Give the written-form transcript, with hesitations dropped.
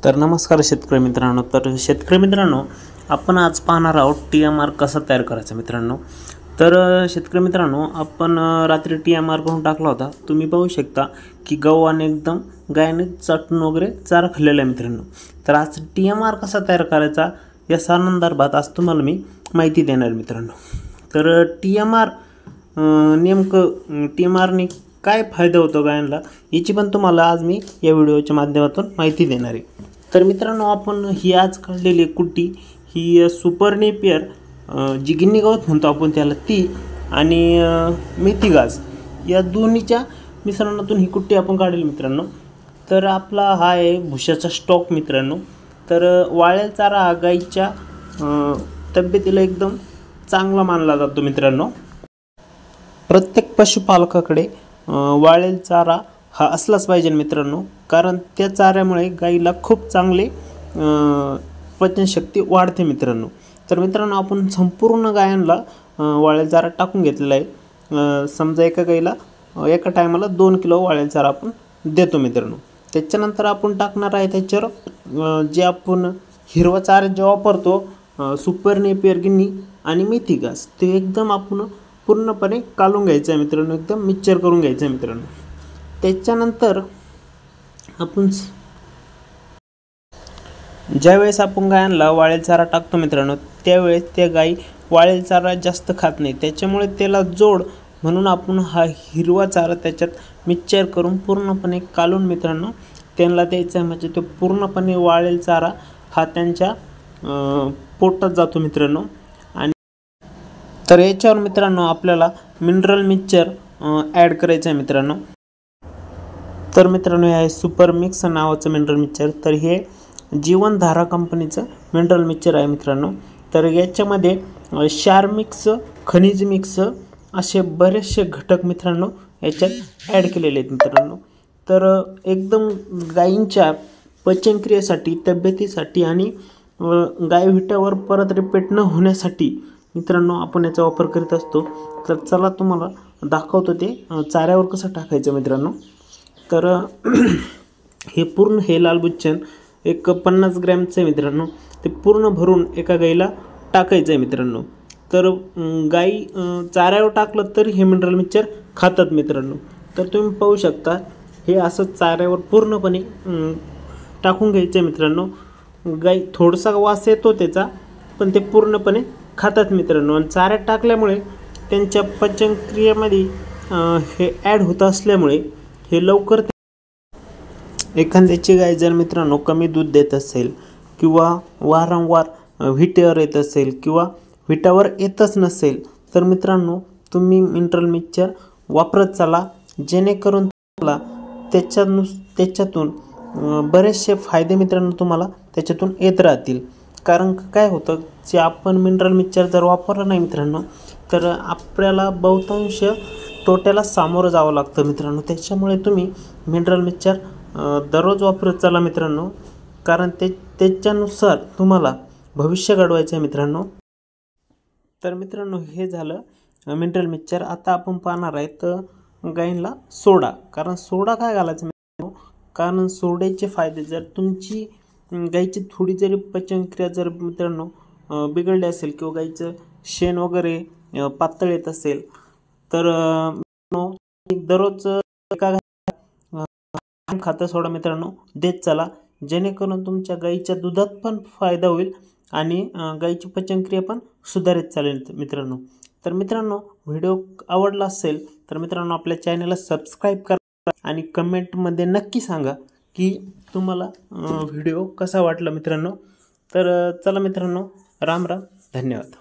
तर नमस्कार शेतकरी मित्रांनो. तर शेतकरी मित्रांनो, आपण आज पाहणार आहोत TMR कसा तयार करायचा मित्रांनो. तर शेतकरी मित्रांनो, आपण रात्री TMR करून टाकला होता. तुम्ही पाहू शकता की गव्हाने एकदम गायने चाटून वगैरे चारा खाल्लेला आहे मित्रांनो. तर आज TMR कसा तयार करायचा या संदर्भात आज तुम्हाला मी माहिती देणार मित्रांनो. तर TMR नेमकं TMRने काय फायदा होतो गायांना याची पण तुम्हाला आज मी या व्हिडिओच्या माध्यमातून माहिती देणार आहे. तर मित्रांनो, आपण ही आज काढलेली कुट्टी ही सुपर नेपियर जी गिन्नी गवत म्हणतो आपण त्याला ती आणि मेथी घास या दोन्हीच्या मिश्रणातून ही कुट्टी आपण काढली मित्रांनो. तर आपला हा आहे भुशाचा स्टॉक मित्रांनो. तर वाळलेला चारा हा गाईच्या तब्येतीला एकदम चांगला मानला जातो मित्रांनो. प्रत्येक पशुपालकाकडे वाळलेला चारा हा असलाच पाहिजे मित्रांनो, कारण त्या चाऱ्यामुळे गाईला खूप चांगले पचनशक्ती वाढते मित्रांनो. तर मित्रांनो, आपण संपूर्ण गायांना वाळलेला चारा टाकून घेतलेला आहे. समजा एका गाईला एका टायमाला 2 किलो वाळलेला चारा आपण देतो मित्रांनो. त्याच्यानंतर आपण टाकणार आहे त्याच्यावर जे आपण हिरवा चारा जे वापरतो सुपर नेपियर गिन्नी आणि मेथी घास ते एकदम आपण पूर्णपणे कालून घ्यायचं आहे मित्रांनो, एकदम मिक्सचर करून घ्यायचं आहे मित्रांनो. त्याच्यानंतर आपण ज्यावेळेस आपण गायांना वाळलेला चारा टाकतो मित्रांनो, त्यावेळेस त्या गाई वाळलेला चारा जास्त खात नाही. त्याच्यामुळे त्याला जोड म्हणून आपण हा हिरवा चारा त्याच्यात मिक्सचर करून पूर्णपणे कालून मित्रांनो त्यांना द्यायचा आहे. म्हणजे तो पूर्णपणे वाळलेला चारा हा त्यांच्या पोटात जातो मित्रांनो. आणि तर याच्यावर मित्रांनो आपल्याला मिनरल मिक्सचर ॲड करायचं आहे मित्रांनो. तर मित्रांनो, हे आहे सुपर मिक्स नावाचं मिनरल मिक्सचर. तर हे जीवनधारा कंपनीचं मिनरल मिक्सचर आहे मित्रांनो. तर याच्यामध्ये क्षार मिक्स, खनिज मिक्स असे बरेचसे घटक मित्रांनो याच्यात ॲड केलेले आहेत मित्रांनो. तर एकदम गायींच्या पचनक्रियेसाठी, तब्येतीसाठी आणि गायव्हिटावर परत रिपीट न होण्यासाठी मित्रांनो आपण याचा वापर करीत असतो. तर चला तुम्हाला दाखवतो ते चाऱ्यावर कसं टाकायचं मित्रांनो. तर हे पूर्ण हे लाल बुच्चन एक 50 ग्रॅमचं आहे मित्रांनो. ते पूर्ण भरून एका गाईला टाकायचं आहे मित्रांनो. तर गाई चाऱ्यावर टाकलं तर हे मिनरल मिक्सचर खातात मित्रांनो. तर तुम्ही पाहू शकता हे असं चाऱ्यावर पूर्णपणे टाकून घ्यायचं आहे मित्रांनो. गाई थोडासा वास येतो त्याचा, पण ते पूर्णपणे खातात मित्रांनो. आणि चाऱ्यात टाकल्यामुळे त्यांच्या पचनक्रियेमध्ये हे ॲड होत असल्यामुळे हे लवकर एखाद्याची गाय जर मित्रांनो कमी दूध देत असेल किंवा वारंवार व्हिट्यावर येत असेल किंवा व्हिट्यावर येतच नसेल तर मित्रांनो तुम्ही मिनरल मिक्सचर वापरत चला, जेणेकरून तुम्हाला त्याच्यातून बरेचसे फायदे मित्रांनो तुम्हाला त्याच्यातून येत राहतील. कारण काय होतं, जे आपण मिनरल मिक्सचर जर वापरलं नाही मित्रांनो तर आपल्याला बहुतांश तोट्याला सामोरं जावं लागतं मित्रांनो. त्याच्यामुळे तुम्ही मिनरल मिक्सचर दररोज वापरत चला मित्रांनो, कारण त्याच्यानुसार तुम्हाला भविष्य घडवायचं आहे मित्रांनो. तर मित्रांनो, हे झालं मिनरल मिक्सचर. आता आपण पाहणार आहे तर गाईंना सोडा. कारण सोडा काय घालायचं मित्रांनो, कारण सोड्याचे फायदे, जर तुमची गाईची थोडी जरी पचनक्रिया जर मित्रांनो बिघडली असेल किंवा गाईचं शेण वगैरे पातळ येत असेल तर दररोज एका खातं सोडा मित्रांनो देत चला, जेणेकरून तुमच्या गाईच्या दुधात पण फायदा होईल आणि गाईची पचनक्रिया पण सुधारित चालेल मित्रांनो. तर मित्रांनो, व्हिडिओ आवडला असेल तर मित्रांनो आपल्या चॅनलला सबस्क्राईब करा आणि कमेंटमध्ये नक्की सांगा की तुम्हाला व्हिडिओ कसा वाटला मित्रांनो. तर चला मित्रांनो, राम राम, धन्यवाद.